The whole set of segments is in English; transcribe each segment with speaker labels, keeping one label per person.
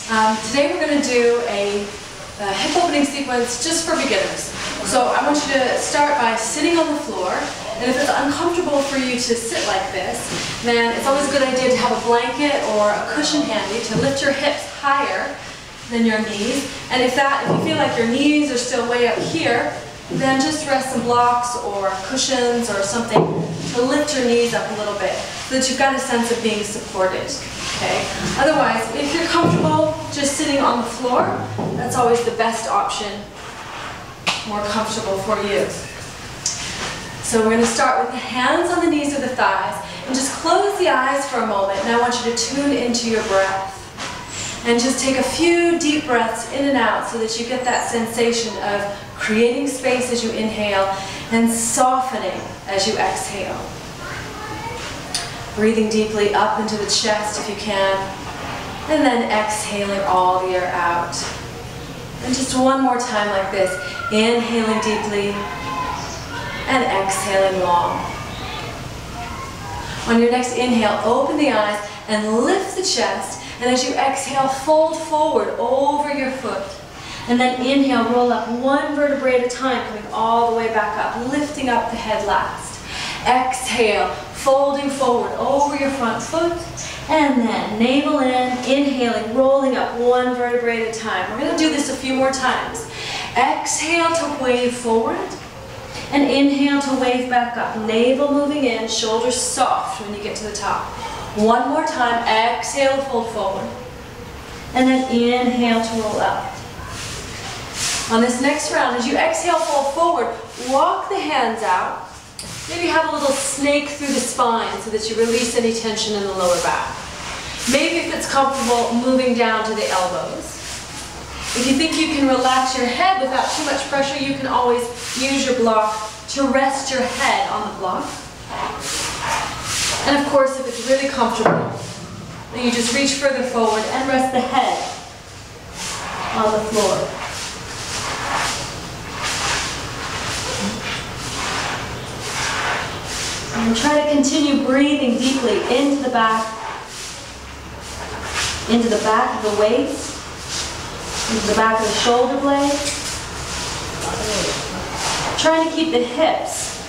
Speaker 1: Today we're going to do a hip opening sequence just for beginners. So I want you to start by sitting on the floor, and if it's uncomfortable for you to sit like this, then it's always a good idea to have a blanket or a cushion handy to lift your hips higher than your knees. And if you feel like your knees are still way up here, then just rest some blocks or cushions or something to lift your knees up a little bit so that you've got a sense of being supported. Okay? Otherwise, if you're comfortable just sitting on the floor, that's always the best option, more comfortable for you. So we're going to start with the hands on the knees or the thighs, and just close the eyes for a moment. And I want you to tune into your breath. And just take a few deep breaths in and out so that you get that sensation of creating space as you inhale and softening as you exhale. Breathing deeply up into the chest if you can, and then exhaling all the air out. And just one more time like this, inhaling deeply and exhaling long. On your next inhale, open the eyes and lift the chest. And as you exhale, fold forward over your foot. And then inhale, roll up one vertebrae at a time, coming all the way back up, lifting up the head last. Exhale, folding forward over your front foot. And then navel in, inhaling, rolling up one vertebrae at a time. We're going to do this a few more times. Exhale to wave forward. And inhale to wave back up. Navel moving in, shoulders soft when you get to the top. One more time, exhale, fold forward. And then inhale to roll up. On this next round, as you exhale, fold forward, walk the hands out. Maybe have a little snake through the spine so that you release any tension in the lower back. Maybe if it's comfortable, moving down to the elbows. If you think you can relax your head without too much pressure, you can always use your block to rest your head on the block. And of course, if it's really comfortable, then you just reach further forward and rest the head on the floor. And try to continue breathing deeply into the back of the waist, into the back of the shoulder blades. Trying to keep the hips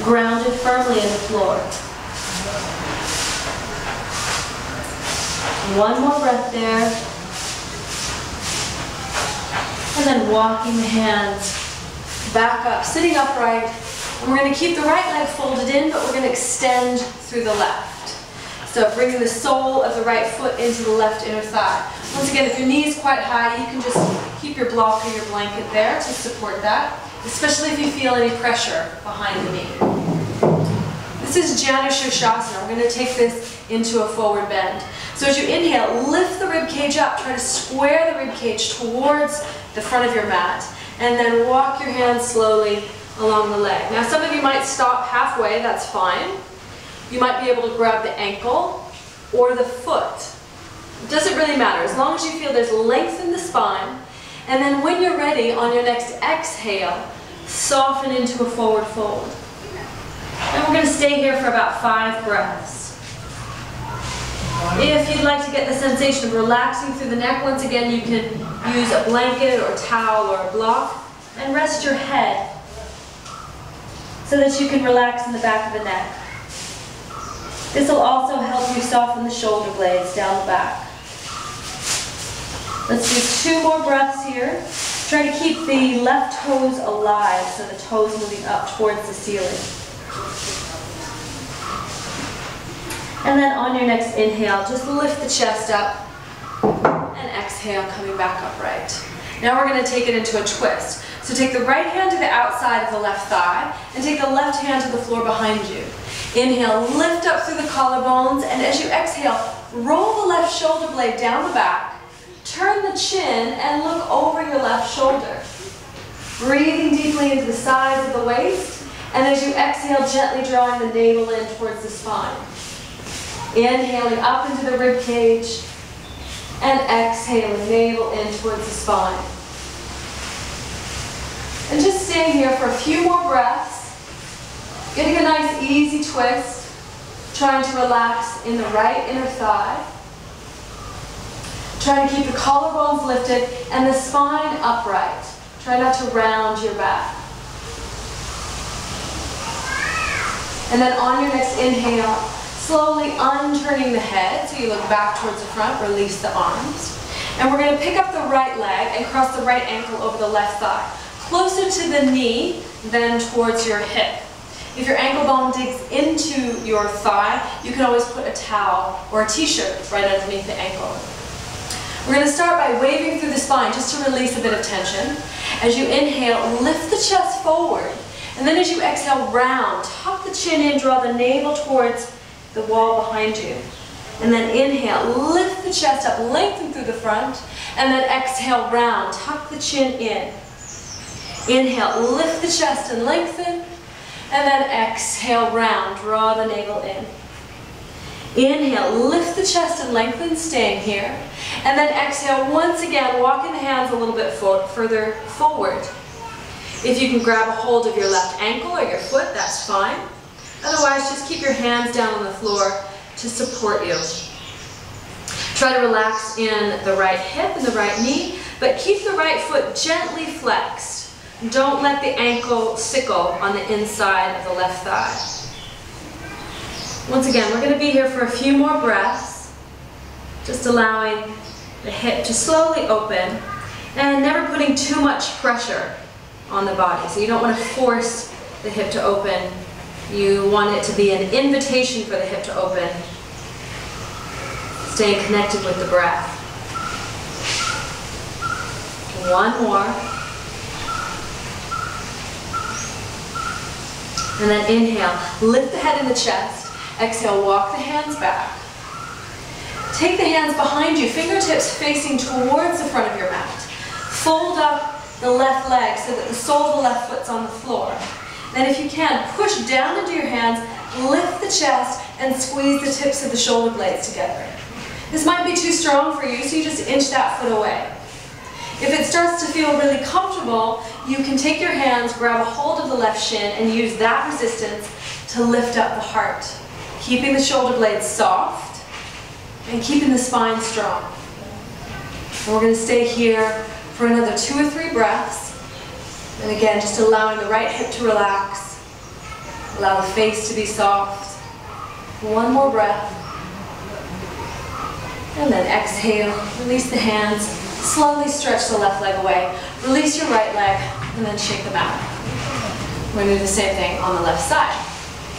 Speaker 1: grounded firmly in the floor. One more breath there. And then walking the hands back up, sitting upright. And we're going to keep the right leg folded in, but we're going to extend through the left. So bringing the sole of the right foot into the left inner thigh. Once again, if your knee is quite high, you can just keep your block or your blanket there to support that, especially if you feel any pressure behind the knee. This is Janu Shirshasana. We're going to take this into a forward bend. So as you inhale, lift the rib cage up. Try to square the rib cage towards the front of your mat. And then walk your hands slowly along the leg. Now some of you might stop halfway, that's fine. You might be able to grab the ankle or the foot. It doesn't really matter, as long as you feel there's length in the spine. And then when you're ready, on your next exhale, soften into a forward fold. And we're going to stay here for about 5 breaths. If you'd like to get the sensation of relaxing through the neck, once again you can use a blanket or a towel or a block and rest your head so that you can relax in the back of the neck. This will also help you soften the shoulder blades down the back. Let's do 2 more breaths here. Try to keep the left toes alive, so the toes moving up towards the ceiling. And then on your next inhale, just lift the chest up and exhale, coming back upright. Now we're going to take it into a twist. So take the right hand to the outside of the left thigh and take the left hand to the floor behind you. Inhale, lift up through the collarbones, and as you exhale, roll the left shoulder blade down the back, turn the chin and look over your left shoulder. Breathing deeply into the sides of the waist, and as you exhale, gently drawing the navel in towards the spine. Inhaling up into the rib cage, and exhaling, navel in towards the spine. And just staying here for a few more breaths, getting a nice easy twist, trying to relax in the right inner thigh. Try to keep the collarbones lifted and the spine upright. Try not to round your back. And then on your next inhale, slowly unturning the head, so you look back towards the front, release the arms. And we're going to pick up the right leg and cross the right ankle over the left thigh, closer to the knee than towards your hip. If your ankle bone digs into your thigh, you can always put a towel or a t-shirt right underneath the ankle. We're going to start by waving through the spine just to release a bit of tension. As you inhale, lift the chest forward. And then as you exhale, round. Tuck the chin in, draw the navel towards the wall behind you. And then inhale, lift the chest up, lengthen through the front. And then exhale, round. Tuck the chin in. Inhale, lift the chest and lengthen. And then exhale, round. Draw the navel in. Inhale, lift the chest and lengthen, staying here. And then exhale, once again, walking the hands a little bit further forward. If you can grab a hold of your left ankle or your foot, that's fine. Otherwise, just keep your hands down on the floor to support you. Try to relax in the right hip and the right knee, but keep the right foot gently flexed. Don't let the ankle sickle on the inside of the left thigh. Once again, we're going to be here for a few more breaths, just allowing the hip to slowly open and never putting too much pressure on the body. So you don't want to force the hip to open. You want it to be an invitation for the hip to open. Staying connected with the breath. One more. And then inhale, lift the head and the chest. Exhale, walk the hands back. Take the hands behind you, fingertips facing towards the front of your mat. Fold up the left leg so that the sole of the left foot's on the floor. Then if you can, push down into your hands, lift the chest, and squeeze the tips of the shoulder blades together. This might be too strong for you, so you just inch that foot away. If it starts to feel really comfortable, you can take your hands, grab a hold of the left shin, and use that resistance to lift up the heart, keeping the shoulder blades soft and keeping the spine strong. And we're going to stay here for another 2 or 3 breaths. And again, just allowing the right hip to relax. Allow the face to be soft. One more breath. And then exhale, release the hands. Slowly stretch the left leg away. Release your right leg, and then shake them out. We're going to do the same thing on the left side.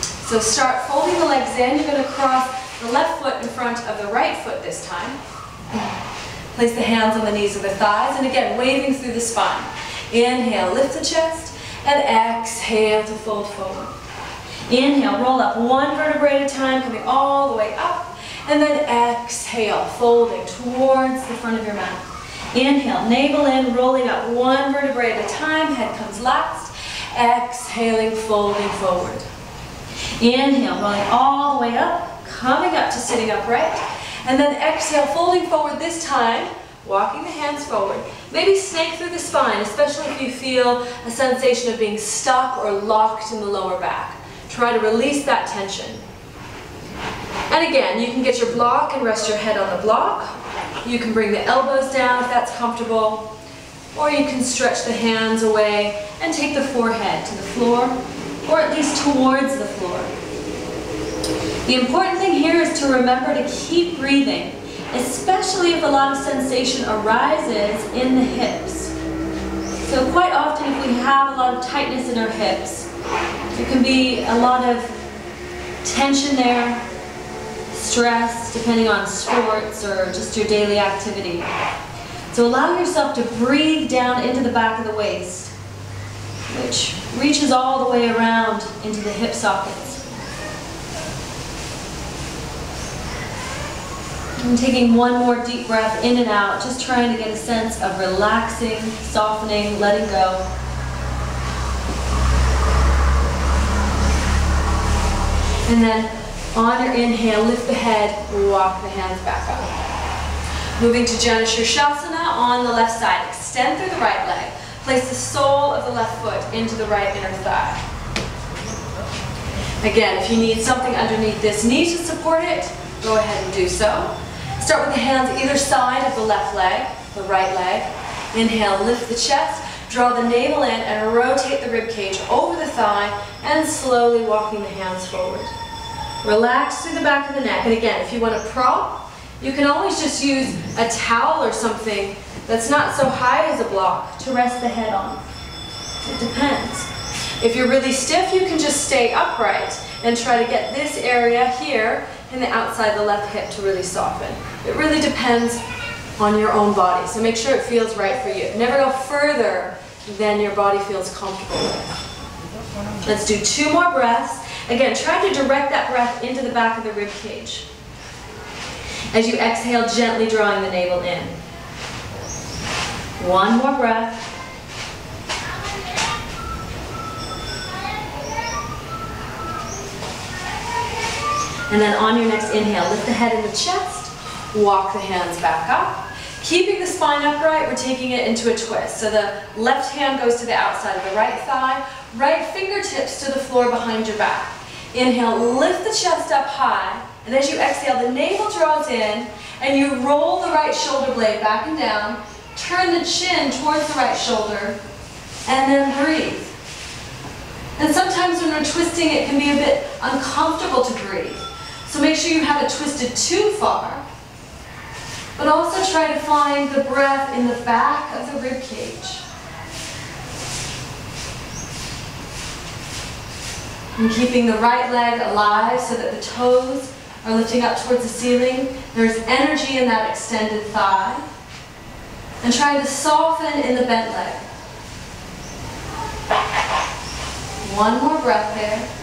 Speaker 1: So start folding the legs in. You're going to cross the left foot in front of the right foot this time. Place the hands on the knees of the thighs, and again, waving through the spine. Inhale, lift the chest, and exhale to fold forward. Inhale, roll up 1 vertebrae at a time, coming all the way up, and then exhale, folding towards the front of your mat. Inhale, navel in, rolling up 1 vertebrae at a time, head comes last. Exhaling, folding forward. Inhale, rolling all the way up, coming up to sitting upright. And then exhale, folding forward this time, walking the hands forward. Maybe snake through the spine, especially if you feel a sensation of being stuck or locked in the lower back. Try to release that tension. And again, you can get your block and rest your head on the block. You can bring the elbows down if that's comfortable. Or you can stretch the hands away and take the forehead to the floor, or at least towards the floor. The important thing here is to remember to keep breathing, especially if a lot of sensation arises in the hips. So quite often if we have a lot of tightness in our hips, there can be a lot of tension there, stress, depending on sports or just your daily activity. So allow yourself to breathe down into the back of the waist, which reaches all the way around into the hip sockets. And taking one more deep breath in and out, just trying to get a sense of relaxing, softening, letting go. And then on your inhale, lift the head, walk the hands back up. Moving to Janushirshasana on the left side. Extend through the right leg. Place the sole of the left foot into the right inner thigh. Again, if you need something underneath this knee to support it, go ahead and do so. Start with the hands either side of the left leg, the right leg. Inhale, lift the chest, draw the navel in and rotate the rib cage over the thigh and slowly walking the hands forward. Relax through the back of the neck. And again, if you want to prop, you can always just use a towel or something that's not so high as a block to rest the head on. It depends. If you're really stiff, you can just stay upright and try to get this area here in the outside of the left hip to really soften. It really depends on your own body, so make sure it feels right for you. Never go further than your body feels comfortable with. Let's do 2 more breaths. Again, try to direct that breath into the back of the rib cage. As you exhale, gently drawing the navel in. 1 more breath. And then on your next inhale, lift the head and the chest, walk the hands back up. Keeping the spine upright, we're taking it into a twist. So the left hand goes to the outside of the right thigh, right fingertips to the floor behind your back. Inhale, lift the chest up high, and as you exhale, the navel draws in, and you roll the right shoulder blade back and down, turn the chin towards the right shoulder, and then breathe. And sometimes when we're twisting, it can be a bit uncomfortable to breathe. So make sure you haven't twisted too far, but also try to find the breath in the back of the rib cage. And keeping the right leg alive so that the toes are lifting up towards the ceiling. There's energy in that extended thigh. And try to soften in the bent leg. 1 more breath there.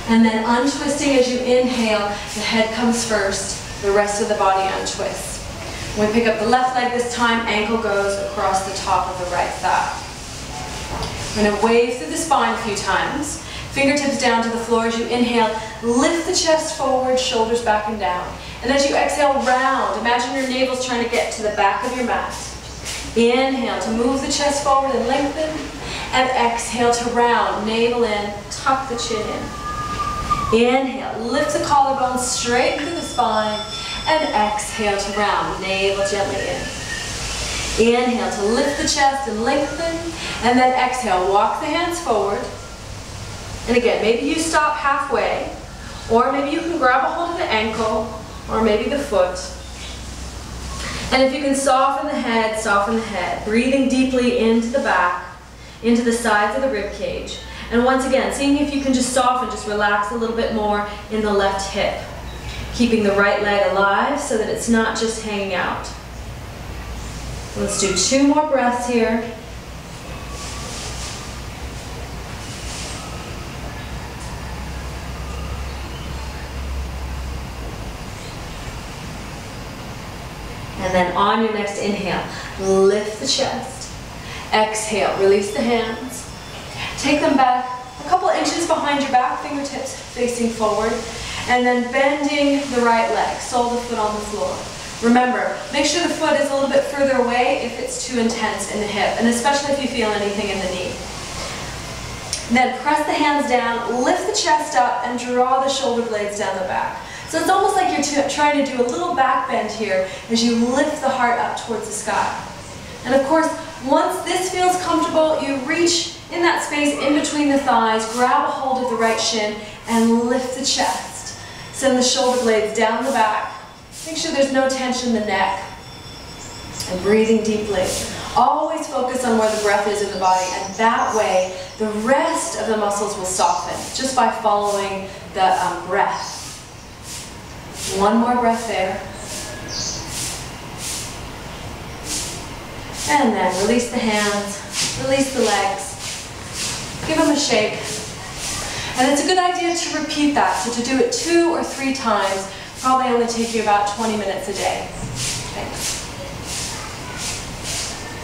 Speaker 1: And then untwisting as you inhale, the head comes first, the rest of the body untwists. When we pick up the left leg this time, ankle goes across the top of the right thigh. We're going to wave through the spine a few times. Fingertips down to the floor as you inhale, lift the chest forward, shoulders back and down. And as you exhale, round. Imagine your navel's trying to get to the back of your mat. Inhale to move the chest forward and lengthen. And exhale to round, navel in, tuck the chin in. Inhale, lift the collarbone straight through the spine, and exhale to round, navel gently in. Inhale to lift the chest and lengthen, and then exhale, walk the hands forward. And again, maybe you stop halfway, or maybe you can grab a hold of the ankle, or maybe the foot. And if you can soften the head, breathing deeply into the back, into the sides of the rib cage. And once again, seeing if you can just soften, just relax a little bit more in the left hip. Keeping the right leg alive so that it's not just hanging out. Let's do 2 more breaths here. And then on your next inhale, lift the chest. Exhale, release the hands. Take them back a couple inches behind your back, fingertips facing forward, and then bending the right leg, sole of the foot on the floor. Remember, make sure the foot is a little bit further away if it's too intense in the hip, and especially if you feel anything in the knee. Then press the hands down, lift the chest up, and draw the shoulder blades down the back. So it's almost like you're trying to do a little back bend here as you lift the heart up towards the sky. And of course, once this feels comfortable, you reach in that space in between the thighs, grab a hold of the right shin, and lift the chest. Send the shoulder blades down the back. Make sure there's no tension in the neck. And breathing deeply. Always focus on where the breath is in the body, and that way the rest of the muscles will soften just by following the breath. 1 more breath there. And then release the hands, release the legs. Give them a shake. And it's a good idea to repeat that. So to do it 2 or 3 times, probably only take you about 20 minutes a day. Okay.